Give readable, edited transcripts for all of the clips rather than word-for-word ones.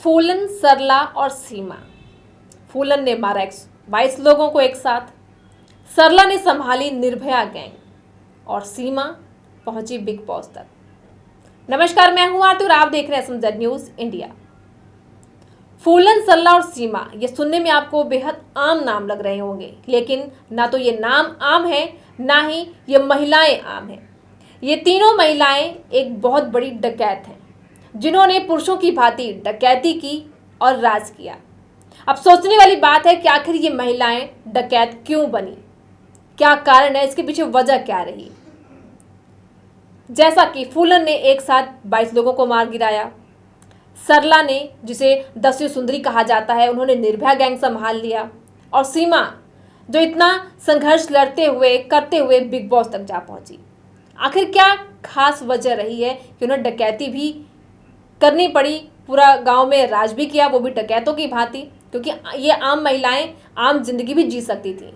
फूलन, सरला और सीमा। फूलन ने मारा 22 लोगों को एक साथ, सरला ने संभाली निर्भया गैंग और सीमा पहुंची बिग बॉस तक। नमस्कार, मैं हूं आरती और आप देख रहे हैं SMZ न्यूज इंडिया। फूलन, सरला और सीमा, ये सुनने में आपको बेहद आम नाम लग रहे होंगे, लेकिन ना तो ये नाम आम है, ना ही ये महिलाएं आम हैं। ये तीनों महिलाएं एक बहुत बड़ी डकैत हैं, जिन्होंने पुरुषों की भांति डकैती की और राज किया। अब सोचने वाली बात है कि आखिर ये महिलाएं डकैत क्यों बनी, क्या कारण है, इसके पीछे वजह क्या रही। जैसा कि फूलन ने एक साथ 22 लोगों को मार गिराया, सरला ने, जिसे 10वीं सुंदरी कहा जाता है, उन्होंने निर्भया गैंग संभाल लिया, और सीमा, जो इतना संघर्ष लड़ते हुए करते हुए बिग बॉस तक जा पहुंची। आखिर क्या खास वजह रही है कि उन्हें डकैती भी करनी पड़ी, पूरा गांव में राज भी किया, वो भी डकैतों की भांति, क्योंकि ये आम महिलाएं आम जिंदगी भी जी सकती थी।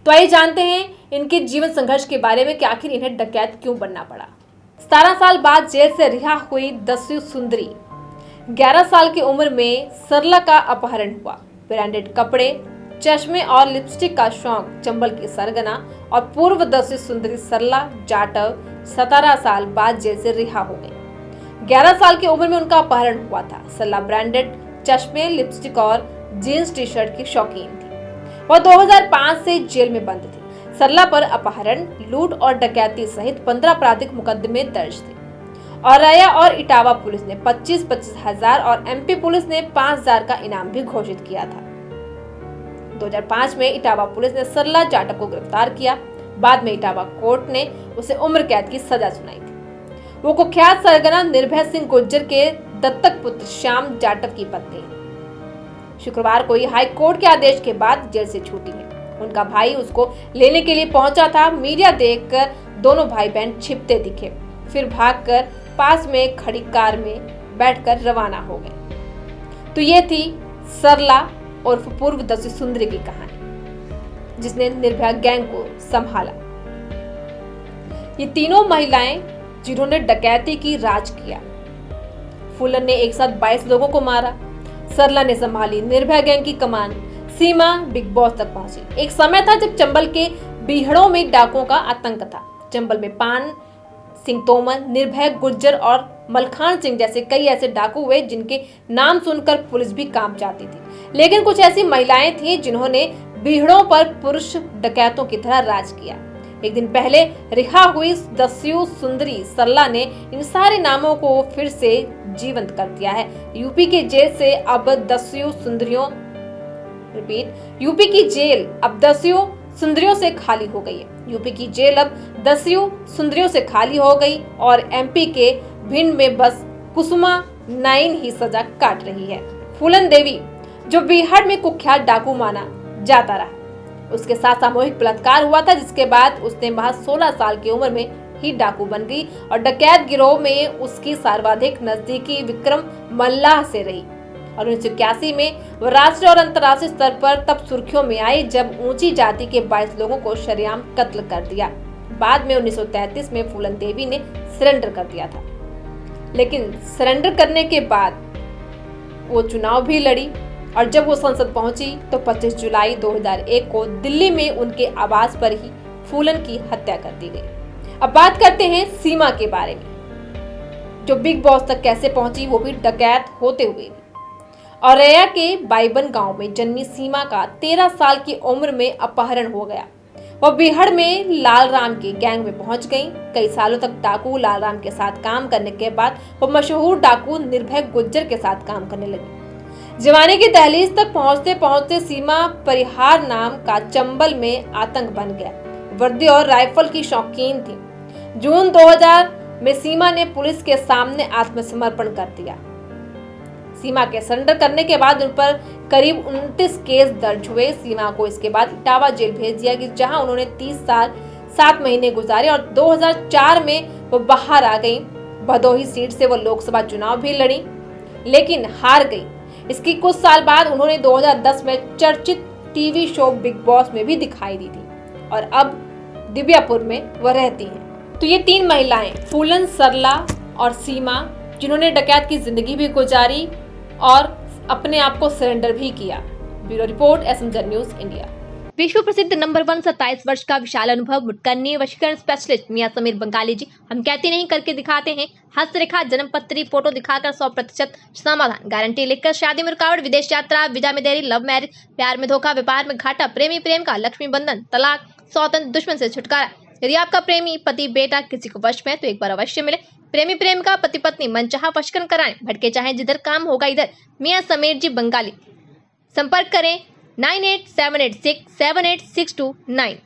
तो आइए जानते हैं इनके जीवन संघर्ष के बारे में कि आखिर इन्हें डकैत क्यों बनना पड़ा। 17 साल बाद जेल से रिहा हुई 10वीं सुंदरी, 11 साल की उम्र में सरला का अपहरण हुआ। ब्रांडेड कपड़े, चश्मे और लिपस्टिक का शौक चंबल की सरगना और पूर्व 10वीं सुंदरी सरला जाटव 17 साल बाद जेल से रिहा हो गई। 11 साल की उम्र में उनका अपहरण हुआ था। सरला ब्रांडेड चश्मे, लिपस्टिक और जीन्स टी शर्ट की शौकीन थी। वह 2005 से जेल में बंद थी। सरला पर अपहरण, लूट और डकैती सहित 15 आपराधिक मुकदमे दर्ज थे। औरैया और इटावा पुलिस ने 25-25 हजार और MP पुलिस ने 5,000 का इनाम भी घोषित किया था। 2005 में इटावा पुलिस ने सरला जाटव को गिरफ्तार किया। बाद में इटावा कोर्ट ने उसे उम्र कैद की सजा सुनाई थी। वो कुख्यात सरगना निर्भय सिंह गुर्जर के दत्तक पुत्र श्याम जाटव की पत्नी। शुक्रवार को हाई कोर्ट के आदेश के बाद जेल से छूटी है। उनका भाई उसको लेने के लिए पहुंचा था। मीडिया देखकर दोनों भाई बहन छिपते दिखे, फिर भागकर पास में खड़ी कार में बैठकर रवाना हो गए। तो ये थी सरला और पूर्व 10वीं सुंदरी की कहानी, जिसने निर्भया गैंग को संभाला। ये तीनों महिलाएं जिन्होंने डकैती की राज किया। फूलन ने एक साथ 22 लोगों को मारा, सरला ने संभाली निर्भया गैंग की कमान, सीमा बिग बॉस तक पहुंची। एक समय था जब चंबल के बीहड़ों में डाकुओं का आतंक था। चंबल में पान सिंह तोमर, निर्भय गुर्जर और मलखान सिंह जैसे कई ऐसे डाकू हुए जिनके नाम सुनकर पुलिस भी कांप जाती थी। लेकिन कुछ ऐसी महिलाएं थीं जिन्होंने बीहड़ों पर पुरुष डकैतों की तरह राज किया। एक दिन पहले रिहा हुई 10वीं सुंदरी सरला ने इन सारे नामों को फिर से जीवंत कर दिया है। यूपी के जेल से अब 10वीं सुंदरियों यूपी की जेल अब 10वीं सुंदरियों से खाली हो गई है। यूपी की जेल अब 10वीं सुंदरियों से खाली हो गई और MP के भिंड में बस कुसुमा 9 ही सजा काट रही है। फूलन देवी, जो बिहार में कुख्यात डाकू माना जाता रहा, उसके साथ सामूहिक बलात्कार हुआ था, जिसके बाद उसने महज 16 साल की उम्र में ही डाकू बन गई और डकैत गिरोह में उसकी सर्वाधिक नजदीकी विक्रम मल्लाह से रही। और 1981 में वो राष्ट्रीय और अंतर्राष्ट्रीय स्तर पर तब सुर्खियों में आई जब ऊंची जाति के 22 लोगों को शरेआम कत्ल कर दिया। बाद में 1933 में फूलन देवी ने सरेंडर कर दिया था, लेकिन सरेंडर करने के बाद वो चुनाव भी लड़ी और जब वो संसद पहुंची तो 25 जुलाई 2001 को दिल्ली में उनके आवास पर ही फूलन की हत्या कर दी गई। अब बात करते हैं सीमा के बारे में, जो बिग बॉस तक कैसे पहुंची, वो भी डकैत होते हुए भी। औरैया के बाइबन गांव में जन्मी सीमा का 13 साल की उम्र में अपहरण हो गया। वह बिहड़ में लालराम के गैंग में पहुंच गई। कई सालों तक डाकू लालराम के साथ काम करने के बाद वो मशहूर डाकू निर्भय गुर्जर के साथ काम करने लगी। जवानी की दहलीज तक पहुंचते पहुंचते सीमा परिहार नाम का चंबल में आतंक बन गया। वर्दी और राइफल की शौकीन थी। जून 2000 में सीमा ने पुलिस के सामने आत्मसमर्पण कर दिया। सीमा के सरेंडर करने के बाद उन पर करीब 29 केस दर्ज हुए। सीमा को इसके बाद इटावा जेल भेज दिया गया, जहां उन्होंने 30 साल 7 महीने गुजारे और 2004 में वो बाहर आ गई। भदोही सीट से वो लोकसभा चुनाव भी लड़ी, लेकिन हार गई। इसकी कुछ साल बाद उन्होंने 2010 में चर्चित TV शो बिग बॉस में भी दिखाई दी थी और अब दिव्यापुर में वह रहती हैं। तो ये तीन महिलाएं, फूलन, सरला और सीमा, जिन्होंने डकैत की जिंदगी भी गुजारी और अपने आप को सरेंडर भी किया। Bureau report SMZ news India. विश्व प्रसिद्ध नंबर 1 27 वर्ष का विशाल अनुभव मुटकरनी वशीकरण स्पेशलिस्ट मियां समीर बंगाली जी, हम कहते नहीं करके दिखाते हैं। हस्तरेखा, जन्म पत्री, फोटो दिखाकर 100% समाधान, गारंटी लिखकर शादी में रुकावट, विदेश यात्रा, वीजा में देरी, लव मैरिज, प्यार में धोखा, व्यापार में घाटा, प्रेमी प्रेम का, लक्ष्मी बंधन, तलाक, सौतन, दुश्मन से छुटकारा। यदि आपका प्रेमी, पति, बेटा किसी को वश में है तो एक बार अवश्य मिले। प्रेमी प्रेम का, पति पत्नी मनचाहा वशीकरण कराएं, भटके चाहे जिधर, काम होगा इधर। मियां समीर जी बंगाली, संपर्क करें 9878678629।